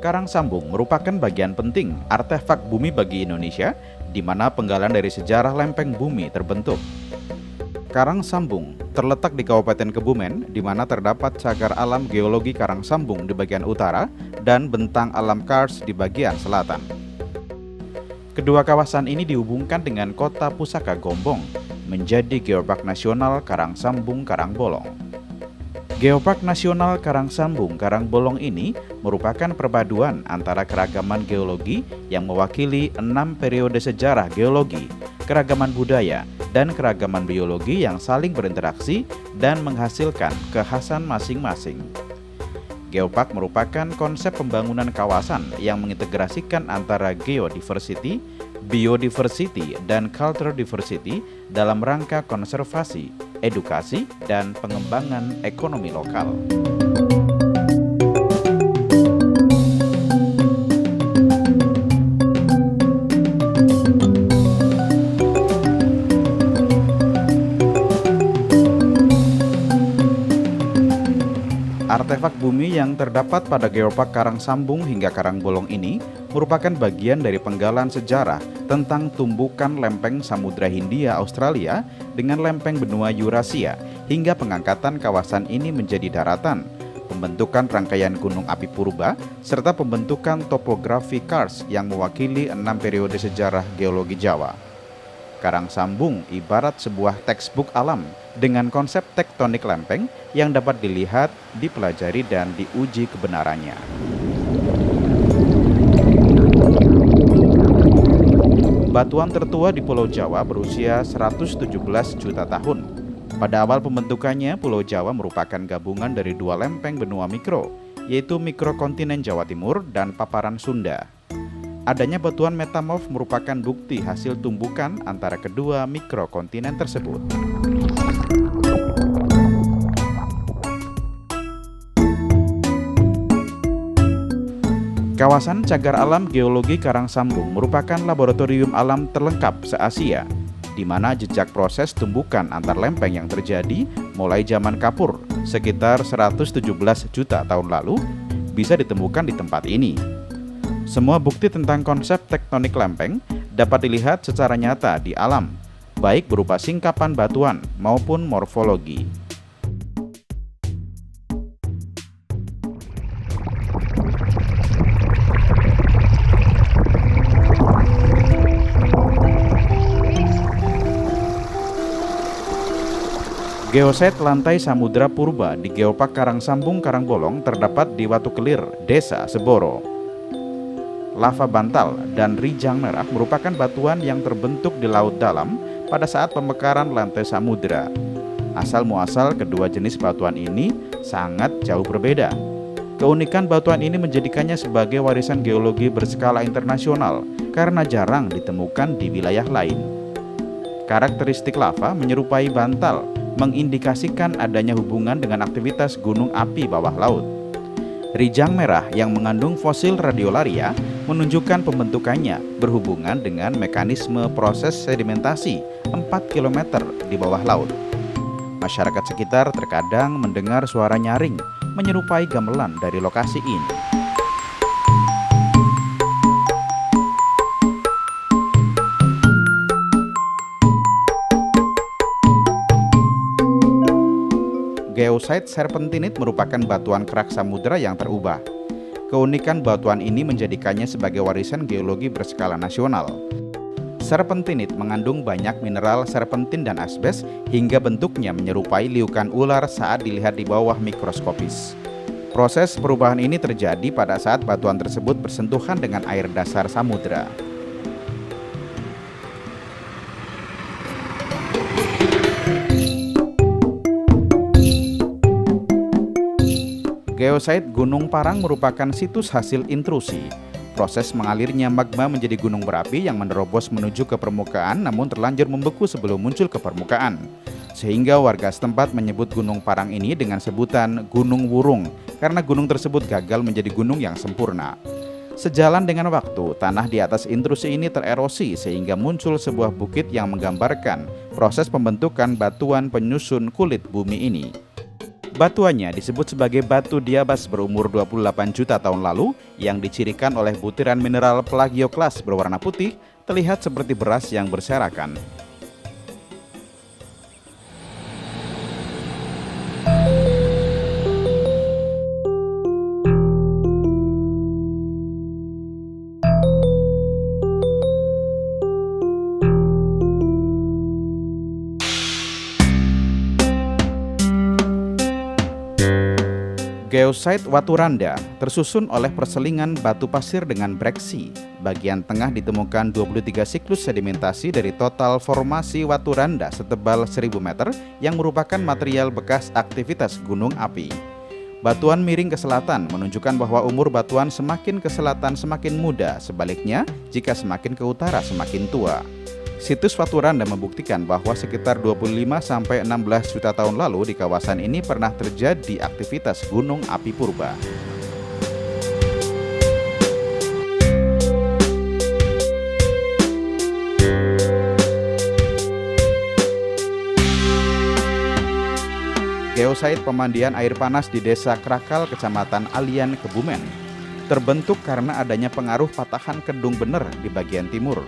Karang Sambung merupakan bagian penting artefak bumi bagi Indonesia, di mana penggalan dari sejarah lempeng bumi terbentuk. Karang Sambung terletak di Kabupaten Kebumen, di mana terdapat cagar alam geologi Karang Sambung di bagian utara dan bentang alam kars di bagian selatan. Kedua kawasan ini dihubungkan dengan kota pusaka Gombong, menjadi Geopark Nasional Karang Sambung Karangbolong. Geopark Nasional Karang Sambung Karangbolong ini merupakan perpaduan antara keragaman geologi yang mewakili 6 periode sejarah geologi, keragaman budaya, dan keragaman biologi yang saling berinteraksi dan menghasilkan kekhasan masing-masing. Geopark merupakan konsep pembangunan kawasan yang mengintegrasikan antara geodiversity, biodiversity, dan cultural diversity dalam rangka konservasi, edukasi, dan pengembangan ekonomi lokal. Artefak bumi yang terdapat pada Geopark Karang Sambung hingga Karangbolong ini merupakan bagian dari penggalan sejarah tentang tumbukan lempeng Samudra Hindia Australia dengan lempeng benua Eurasia hingga pengangkatan kawasan ini menjadi daratan, pembentukan rangkaian gunung api purba, serta pembentukan topografi kars yang mewakili 6 periode sejarah geologi Jawa. Karang Sambung ibarat sebuah textbook alam dengan konsep tektonik lempeng yang dapat dilihat, dipelajari, dan diuji kebenarannya. Batuan tertua di Pulau Jawa berusia 117 juta tahun. Pada awal pembentukannya, Pulau Jawa merupakan gabungan dari dua lempeng benua mikro, yaitu mikrokontinen Jawa Timur dan paparan Sunda. Adanya batuan metamorf merupakan bukti hasil tumbukan antara kedua mikrokontinen tersebut. Kawasan Cagar Alam Geologi Karang Sambung merupakan laboratorium alam terlengkap se-Asia, di mana jejak proses tumbukan antar lempeng yang terjadi mulai zaman Kapur sekitar 117 juta tahun lalu bisa ditemukan di tempat ini. Semua bukti tentang konsep tektonik lempeng dapat dilihat secara nyata di alam, baik berupa singkapan batuan maupun morfologi. Geoset lantai samudra purba di Geopark Karang Sambung Karangbolong terdapat di Watu Kelir, Desa Seboro. Lava bantal dan rijang merah merupakan batuan yang terbentuk di laut dalam pada saat pemekaran lantai samudra. Asal-muasal kedua jenis batuan ini sangat jauh berbeda. Keunikan batuan ini menjadikannya sebagai warisan geologi berskala internasional karena jarang ditemukan di wilayah lain. Karakteristik lava menyerupai bantal, mengindikasikan adanya hubungan dengan aktivitas gunung api bawah laut. Rijang merah yang mengandung fosil radiolaria menunjukkan pembentukannya berhubungan dengan mekanisme proses sedimentasi 4 km di bawah laut. Masyarakat sekitar terkadang mendengar suara nyaring menyerupai gamelan dari lokasi ini. Geosite serpentinit merupakan batuan kerak samudra yang terubah. Keunikan batuan ini menjadikannya sebagai warisan geologi berskala nasional. Serpentinit mengandung banyak mineral serpentin dan asbes hingga bentuknya menyerupai liukan ular saat dilihat di bawah mikroskopis. Proses perubahan ini terjadi pada saat batuan tersebut bersentuhan dengan air dasar samudra. Geosite Gunung Parang merupakan situs hasil intrusi. Proses mengalirnya magma menjadi gunung berapi yang menerobos menuju ke permukaan namun terlanjur membeku sebelum muncul ke permukaan. Sehingga warga setempat menyebut Gunung Parang ini dengan sebutan Gunung Wurung karena gunung tersebut gagal menjadi gunung yang sempurna. Sejalan dengan waktu, tanah di atas intrusi ini tererosi sehingga muncul sebuah bukit yang menggambarkan proses pembentukan batuan penyusun kulit bumi ini. Batuannya disebut sebagai batu diabas berumur 28 juta tahun lalu yang dicirikan oleh butiran mineral plagioklas berwarna putih, terlihat seperti beras yang berserakan. Geosite Waturanda tersusun oleh perselingan batu pasir dengan breksi. Bagian tengah ditemukan 23 siklus sedimentasi dari total formasi Waturanda setebal 1000 meter yang merupakan material bekas aktivitas gunung api. Batuan miring ke selatan menunjukkan bahwa umur batuan semakin ke selatan semakin muda, sebaliknya jika semakin ke utara semakin tua. Situs Waturanda membuktikan bahwa sekitar 25-16 juta tahun lalu di kawasan ini pernah terjadi aktivitas gunung api purba. Geosite pemandian air panas di Desa Krakal, Kecamatan Alian, Kebumen, terbentuk karena adanya pengaruh patahan Kedung Bener di bagian timur.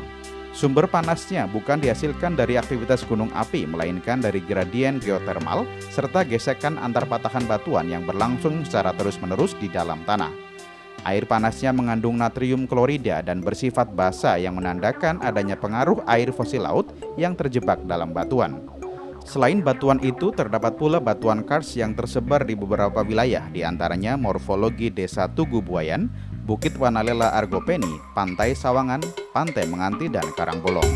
Sumber panasnya bukan dihasilkan dari aktivitas gunung api, melainkan dari gradien geotermal serta gesekan antar patahan batuan yang berlangsung secara terus-menerus di dalam tanah. Air panasnya mengandung natrium klorida dan bersifat basa yang menandakan adanya pengaruh air fosil laut yang terjebak dalam batuan. Selain batuan itu, terdapat pula batuan kars yang tersebar di beberapa wilayah, diantaranya morfologi Desa Tugu Buayan, Bukit Wanalela Argopeni, Pantai Sawangan, Pantai Menganti, dan Karangbolong.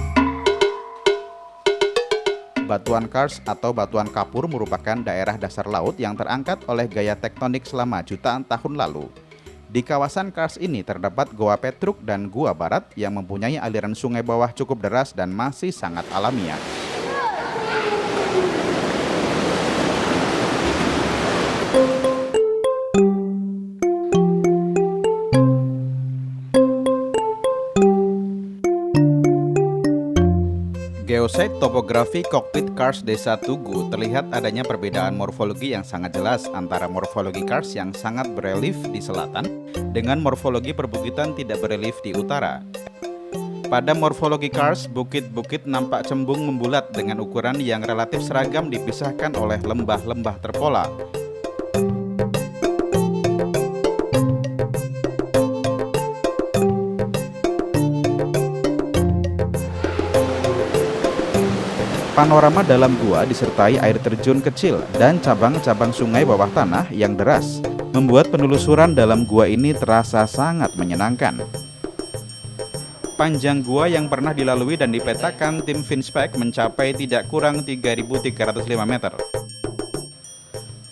Batuan kars atau batuan kapur merupakan daerah dasar laut yang terangkat oleh gaya tektonik selama jutaan tahun lalu. Di kawasan kars ini terdapat Goa Petruk dan Gua Barat yang mempunyai aliran sungai bawah cukup deras dan masih sangat alamiah. Geosite topografi kokpit kars Desa Tugu terlihat adanya perbedaan morfologi yang sangat jelas antara morfologi kars yang sangat berelief di selatan dengan morfologi perbukitan tidak berelief di utara. Pada morfologi kars, bukit-bukit nampak cembung membulat dengan ukuran yang relatif seragam dipisahkan oleh lembah-lembah terpola. Panorama dalam gua disertai air terjun kecil dan cabang-cabang sungai bawah tanah yang deras, membuat penelusuran dalam gua ini terasa sangat menyenangkan. Panjang gua yang pernah dilalui dan dipetakan tim Finspec mencapai tidak kurang 3.305 meter.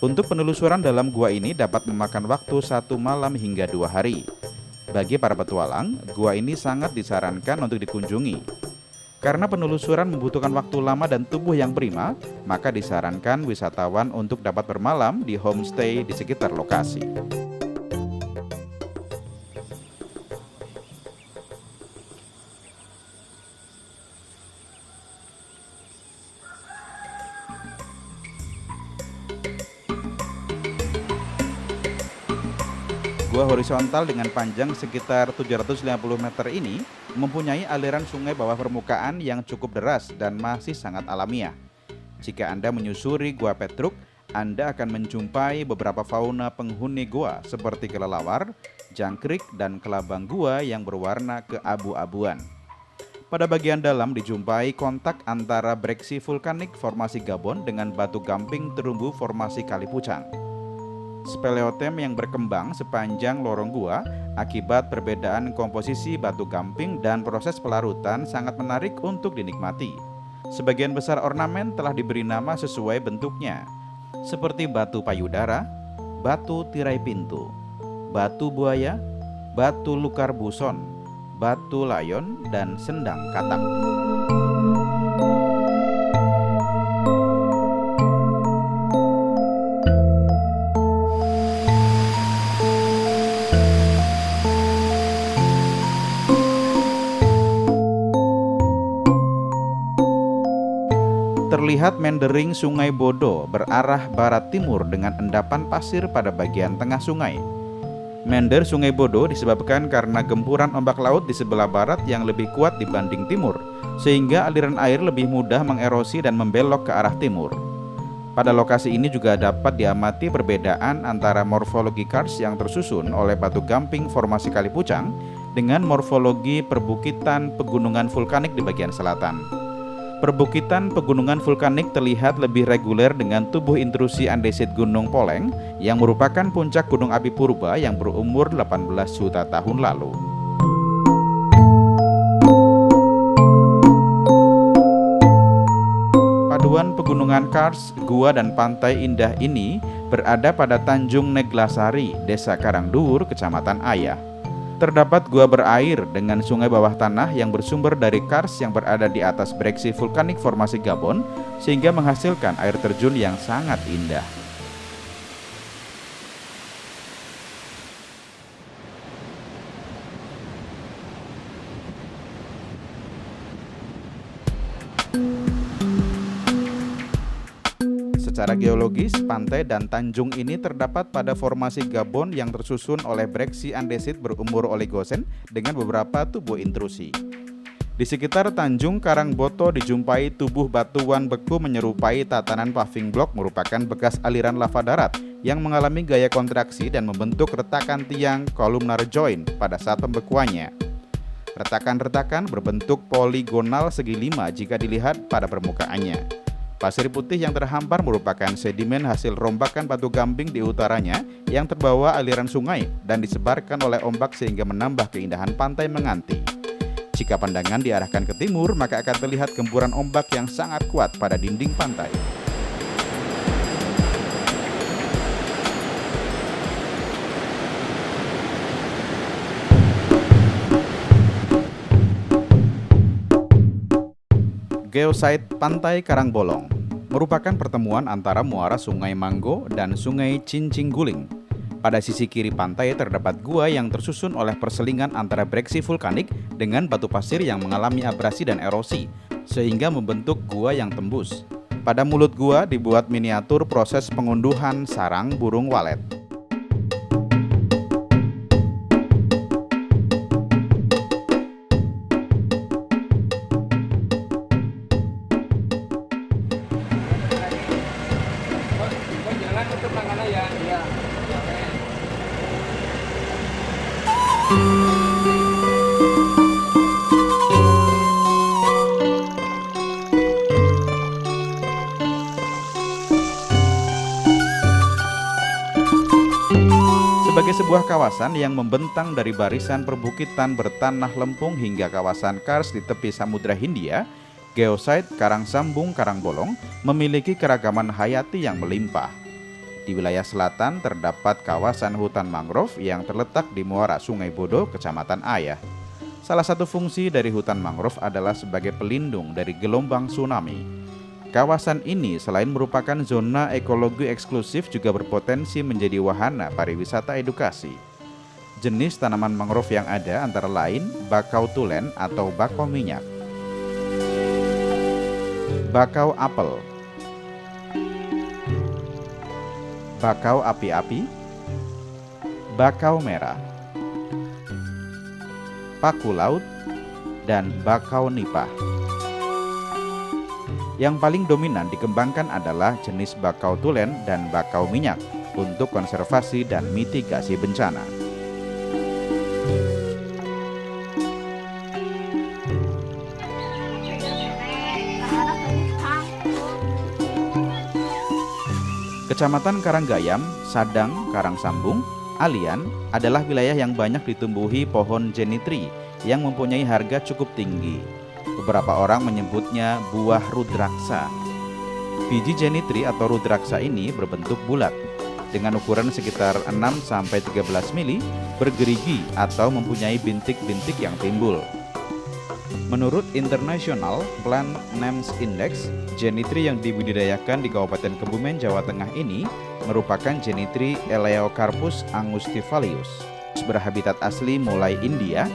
Untuk penelusuran dalam gua ini dapat memakan waktu 1 malam hingga 2 hari. Bagi para petualang, gua ini sangat disarankan untuk dikunjungi. Karena penelusuran membutuhkan waktu lama dan tubuh yang prima, maka disarankan wisatawan untuk dapat bermalam di homestay di sekitar lokasi. Gua horizontal dengan panjang sekitar 750 meter ini mempunyai aliran sungai bawah permukaan yang cukup deras dan masih sangat alamiah. Jika Anda menyusuri Gua Petruk, Anda akan menjumpai beberapa fauna penghuni gua seperti kelelawar, jangkrik, dan kelabang gua yang berwarna keabu-abuan. Pada bagian dalam dijumpai kontak antara breksi vulkanik formasi Gabon dengan batu gamping terumbu formasi Kalipucang. Speleotem yang berkembang sepanjang lorong gua akibat perbedaan komposisi batu gamping dan proses pelarutan sangat menarik untuk dinikmati. Sebagian besar ornamen telah diberi nama sesuai bentuknya, seperti batu payudara, batu tirai pintu, batu buaya, batu lukar buson, batu layon, dan sendang katak. Terlihat mendering Sungai Bodo berarah barat timur dengan endapan pasir pada bagian tengah sungai. Mender Sungai Bodo disebabkan karena gempuran ombak laut di sebelah barat yang lebih kuat dibanding timur, sehingga aliran air lebih mudah mengerosi dan membelok ke arah timur. Pada lokasi ini juga dapat diamati perbedaan antara morfologi kars yang tersusun oleh batu gamping formasi Kali Pucang dengan morfologi perbukitan pegunungan vulkanik di bagian selatan. Perbukitan pegunungan vulkanik terlihat lebih reguler dengan tubuh intrusi andesit Gunung Poleng yang merupakan puncak gunung api purba yang berumur 18 juta tahun lalu. Paduan pegunungan kars, gua dan pantai indah ini berada pada Tanjung Neglasari, Desa Karangduwur, Kecamatan Ayah. Terdapat gua berair dengan sungai bawah tanah yang bersumber dari kars yang berada di atas breksi vulkanik formasi Gabon, sehingga menghasilkan air terjun yang sangat indah. Secara geologis, pantai dan tanjung ini terdapat pada formasi Gabon yang tersusun oleh breksi andesit berumur oligosen dengan beberapa tubuh intrusi. Di sekitar Tanjung Karangboto dijumpai tubuh batuan beku menyerupai tatanan paving block merupakan bekas aliran lava darat yang mengalami gaya kontraksi dan membentuk retakan tiang columnar joint pada saat pembekuannya. Retakan-retakan berbentuk poligonal segi 5 jika dilihat pada permukaannya. Pasir putih yang terhampar merupakan sedimen hasil rombakan batu gamping di utaranya yang terbawa aliran sungai dan disebarkan oleh ombak sehingga menambah keindahan pantai Menganti. Jika pandangan diarahkan ke timur, maka akan terlihat gempuran ombak yang sangat kuat pada dinding pantai. Geosite Pantai Karangbolong merupakan pertemuan antara muara Sungai Manggo dan Sungai Cincingguling. Pada sisi kiri pantai terdapat gua yang tersusun oleh perselingan antara breksi vulkanik dengan batu pasir yang mengalami abrasi dan erosi, sehingga membentuk gua yang tembus. Pada mulut gua dibuat miniatur proses pengunduhan sarang burung walet. Sebagai sebuah kawasan yang membentang dari barisan perbukitan bertanah lempung hingga kawasan kars di tepi Samudra Hindia, Geosite Karangsambung Karangbolong memiliki keragaman hayati yang melimpah. Di wilayah selatan terdapat kawasan hutan mangrove yang terletak di muara Sungai Bodo, Kecamatan Ayah. Salah satu fungsi dari hutan mangrove adalah sebagai pelindung dari gelombang tsunami. Kawasan ini selain merupakan zona ekologi eksklusif juga berpotensi menjadi wahana pariwisata edukasi. Jenis tanaman mangrove yang ada antara lain bakau tulen atau bakau minyak, bakau apel, bakau api-api, bakau merah, paku laut, dan bakau nipah. Yang paling dominan dikembangkan adalah jenis bakau tulen dan bakau minyak untuk konservasi dan mitigasi bencana. Kecamatan Karanggayam, Sadang, Karangsambung, Alian adalah wilayah yang banyak ditumbuhi pohon jenitri yang mempunyai harga cukup tinggi. Beberapa orang menyebutnya buah rudraksa. Biji jenitri atau rudraksa ini berbentuk bulat. dengan ukuran sekitar 6-13 mili, bergerigi atau mempunyai bintik-bintik yang timbul. Menurut International Plant Names Index, jenitri yang dibudidayakan di Kabupaten Kebumen, Jawa Tengah ini merupakan jenitri Eleocarpus angustifolius, berhabitat asli mulai India,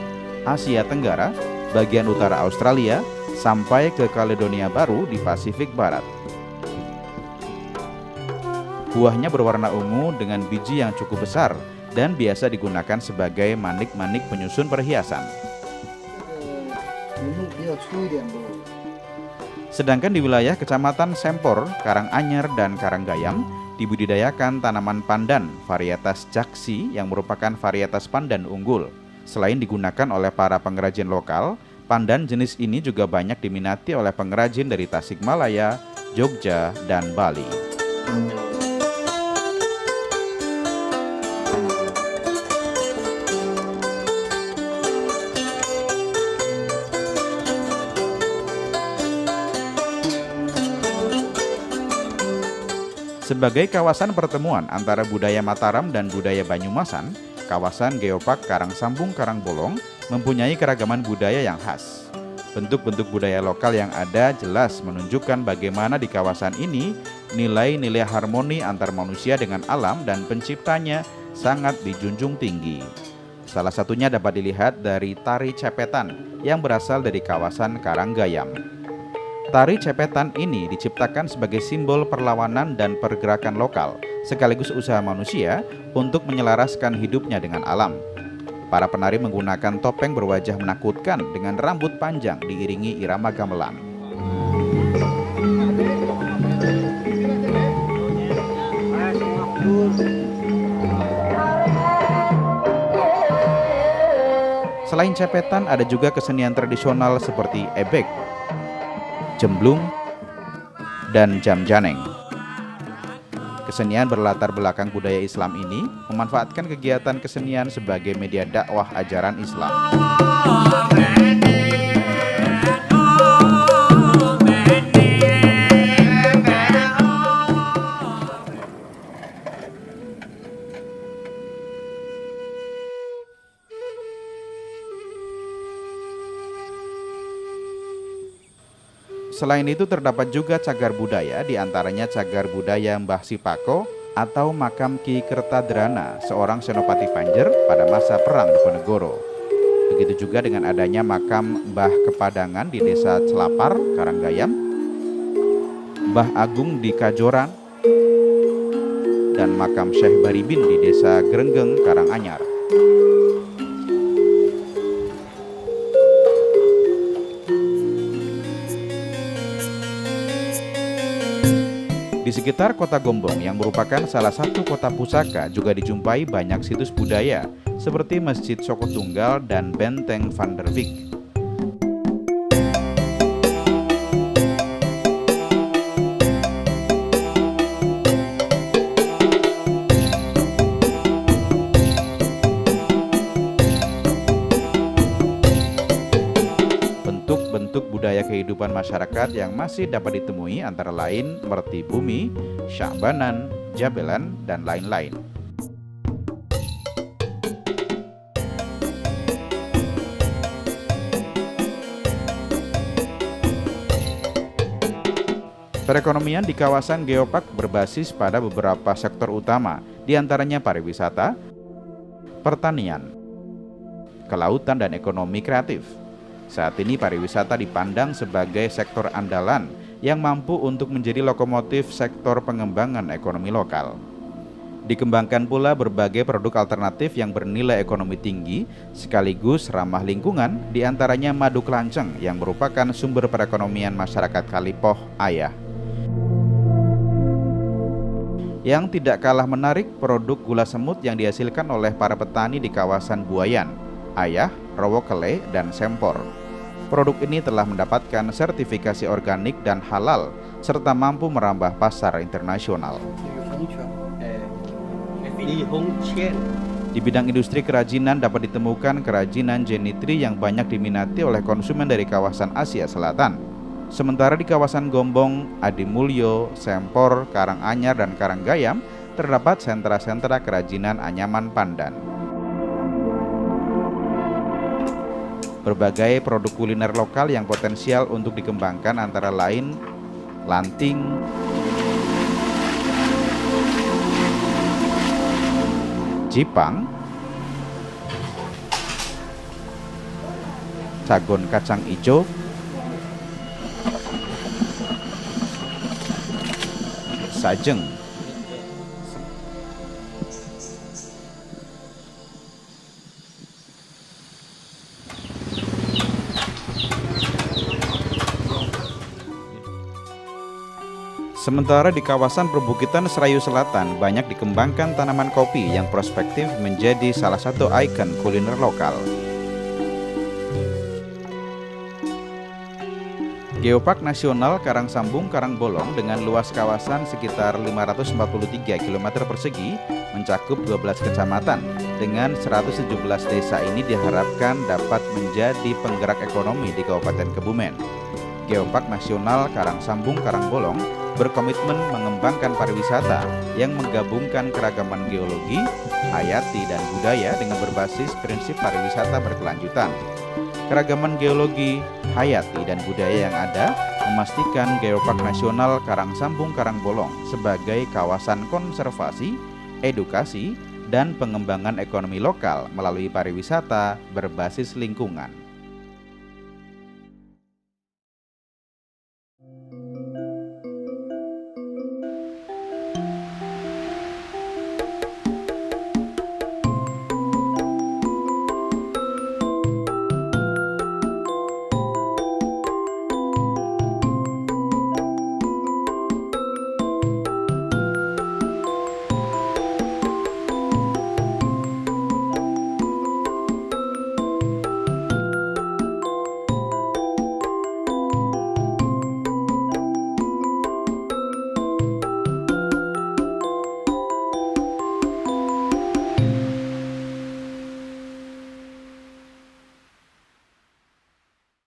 Asia Tenggara, bagian utara Australia, sampai ke Kaledonia Baru di Pasifik Barat. Buahnya berwarna ungu dengan biji yang cukup besar dan biasa digunakan sebagai manik-manik penyusun perhiasan. Sedangkan di wilayah Kecamatan Sempor, Karanganyar, dan Karanggayam dibudidayakan tanaman pandan varietas Jaksi yang merupakan varietas pandan unggul. Selain digunakan oleh para pengrajin lokal, pandan jenis ini juga banyak diminati oleh pengrajin dari Tasikmalaya, Jogja, dan Bali. Sebagai kawasan pertemuan antara budaya Mataram dan budaya Banyumasan, kawasan Geopark Karangsambung Karangbolong mempunyai keragaman budaya yang khas. Bentuk-bentuk budaya lokal yang ada jelas menunjukkan bagaimana di kawasan ini nilai-nilai harmoni antar manusia dengan alam dan penciptanya sangat dijunjung tinggi. Salah satunya dapat dilihat dari tari cepetan yang berasal dari kawasan Karanggayam. Tari cepetan ini diciptakan sebagai simbol perlawanan dan pergerakan lokal, sekaligus usaha manusia untuk menyelaraskan hidupnya dengan alam. Para penari menggunakan topeng berwajah menakutkan dengan rambut panjang diiringi irama gamelan. Selain cepetan, ada juga kesenian tradisional seperti ebek, jemblung, dan jam-janeng. Kesenian berlatar belakang budaya Islam ini memanfaatkan kegiatan kesenian sebagai media dakwah ajaran Islam. Selain itu terdapat juga cagar budaya, diantaranya cagar budaya Mbah Sipako atau makam Ki Kertadrana, seorang senopati Panjer pada masa Perang Diponegoro. Begitu juga dengan adanya makam Mbah Kepadangan di desa Celapar, Karanggayam, Mbah Agung di Kajoran, dan makam Syekh Baribin di desa Grenggeng, Karanganyar. Di sekitar kota Gombong yang merupakan salah satu kota pusaka juga dijumpai banyak situs budaya seperti Masjid Soko Tunggal dan Benteng Van der Wijk. Bentuk budaya kehidupan masyarakat yang masih dapat ditemui antara lain Merti Bumi, Syakbanan, Jabelan, dan lain-lain. Perekonomian di kawasan Geopark berbasis pada beberapa sektor utama, diantaranya pariwisata, pertanian, kelautan, dan ekonomi kreatif. Saat ini pariwisata dipandang sebagai sektor andalan yang mampu untuk menjadi lokomotif sektor pengembangan ekonomi lokal. Dikembangkan pula berbagai produk alternatif yang bernilai ekonomi tinggi sekaligus ramah lingkungan, diantaranya madu kelanceng yang merupakan sumber perekonomian masyarakat Kalipoh Ayah. Yang tidak kalah menarik, produk gula semut yang dihasilkan oleh para petani di kawasan Buayan, Ayah, Rowokele, dan Sempor. Produk ini telah mendapatkan sertifikasi organik dan halal, serta mampu merambah pasar internasional. Di bidang industri kerajinan dapat ditemukan kerajinan jenitri yang banyak diminati oleh konsumen dari kawasan Asia Selatan. Sementara di kawasan Gombong, Adimulyo, Sempor, Karanganyar, dan Karanggayam terdapat sentra-sentra kerajinan anyaman pandan. Berbagai produk kuliner lokal yang potensial untuk dikembangkan antara lain lanting, jipang, sagon kacang ijo, sajeng, sementara di kawasan perbukitan Serayu Selatan banyak dikembangkan tanaman kopi yang prospektif menjadi salah satu ikon kuliner lokal. Geopark Nasional Karangsambung Karangbolong dengan luas kawasan sekitar 543 km persegi mencakup 12 kecamatan dengan 117 desa ini diharapkan dapat menjadi penggerak ekonomi di Kabupaten Kebumen. Geopark Nasional Karangsambung Karangbolong berkomitmen mengembangkan pariwisata yang menggabungkan keragaman geologi, hayati, dan budaya dengan berbasis prinsip pariwisata berkelanjutan. Keragaman geologi, hayati, dan budaya yang ada memastikan Geopark Nasional Karangsambung Karangbolong sebagai kawasan konservasi, edukasi, dan pengembangan ekonomi lokal melalui pariwisata berbasis lingkungan.